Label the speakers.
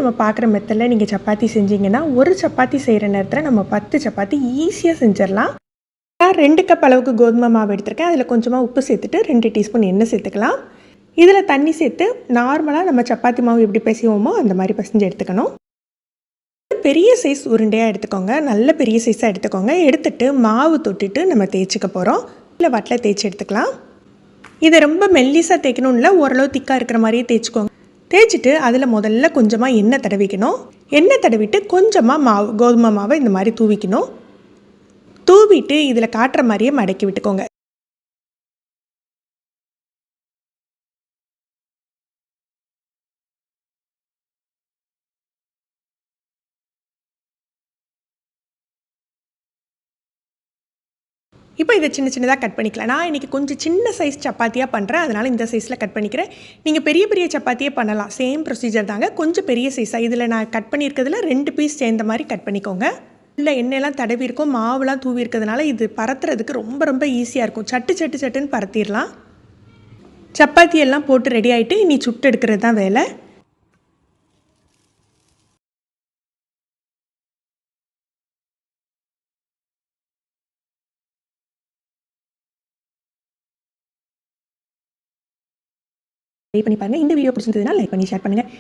Speaker 1: நம்ம பார்க்குற மெத்தடில் நீங்கள் சப்பாத்தி செஞ்சீங்கன்னா ஒரு சப்பாத்தி செய்கிற நேரத்தில் நம்ம 10 சப்பாத்தி ஈஸியாக செஞ்சிடலாம். நான் 2 கப் அளவுக்கு கோதுமை மாவு எடுத்திருக்கேன். அதில் கொஞ்சமாக உப்பு சேர்த்துட்டு 2 டீஸ்பூன் எண்ணெய் சேர்த்துக்கலாம். இதில் தண்ணி சேர்த்து நார்மலாக நம்ம சப்பாத்தி மாவு எப்படி பிசைவோமோ அந்த மாதிரி பிசைஞ்சு எடுத்துக்கணும். பெரிய சைஸ் உருண்டையாக எடுத்துக்கோங்க, நல்ல பெரிய சைஸாக எடுத்துக்கோங்க. எடுத்துட்டு மாவு தொட்டுட்டு நம்ம தேய்ச்சிக்க போகிறோம். இல்லை வட்டில் தேய்ச்சி எடுத்துக்கலாம். இதை ரொம்ப மெல்லிசாக தேய்க்கணும் இல்லை, ஓரளவு திக்காக இருக்கிற மாதிரியே தேய்ச்சிக்கோங்க. தேய்ச்சிட்டு அதில் முதல்ல கொஞ்சமாக எண்ணெய் தடவிக்கணும். எண்ணெய் தடவிட்டு கொஞ்சமாக மாவு கோதுமை மாவை இந்த மாதிரி தூவிக்கணும். தூவிட்டு இதில் காட்டுற மாதிரியே மடக்கி விட்டுக்கோங்க. இப்போ இதை சின்ன சின்னதாக கட் பண்ணிக்கலாம். நான் இன்றைக்கி கொஞ்சம் சின்ன சைஸ் சப்பாத்தியாக பண்ணுறேன், அதனால் இந்த சைஸில் கட் பண்ணிக்கிறேன். நீங்கள் பெரிய பெரிய சப்பாத்தியே பண்ணலாம், சேம் ப்ரொசீஜர் தாங்க. கொஞ்சம் பெரிய சைஸாக இதில் நான் கட் பண்ணியிருக்கிறதுல 2 பீஸ் சேர்ந்த மாதிரி கட் பண்ணிக்கோங்க. இல்லை எண்ணெயெல்லாம் தடவி இருக்கும், மாவுலாம் தூவி இருக்கிறதுனால இது பரத்துறதுக்கு ரொம்ப ரொம்ப ஈஸியாக இருக்கும். சட்டு சட்டு சட்டுன்னு பரத்திடலாம். சப்பாத்தி எல்லாம் போட்டு ரெடி ஆகிட்டு இனி சுட்டு எடுக்கிறது தான் வேலை. ட்ரை பண்ணி பாருங்கள். இந்த வீடியோ பிடிச்சிருந்ததுன்னா லைக் பண்ணி ஷேர் பண்ணுங்கள்.